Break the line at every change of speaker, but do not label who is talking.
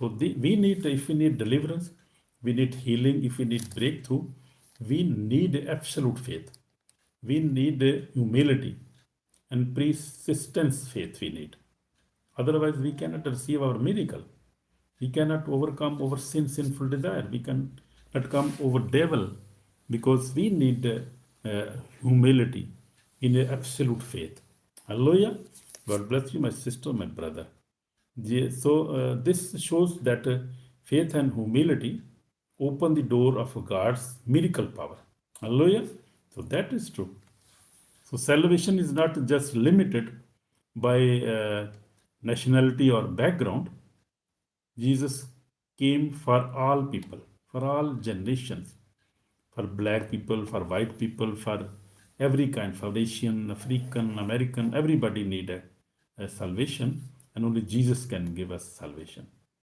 So we need, if we need deliverance, we need healing, if we need breakthrough, we need absolute faith. We need humility and persistence faith we need. Otherwise, we cannot receive our miracle. We cannot overcome our sinful desire. We cannot come over devil because we need humility in absolute faith. Hallelujah. God bless you, my sister, my brother. So this shows that faith and humility open the door of God's miracle power. Hallelujah. So that is true. So salvation is not just limited by nationality or background. Jesus came for all people, for all generations, for black people, for white people, for every kind, for Asian, African, American, everybody need a salvation, and only Jesus can give us salvation.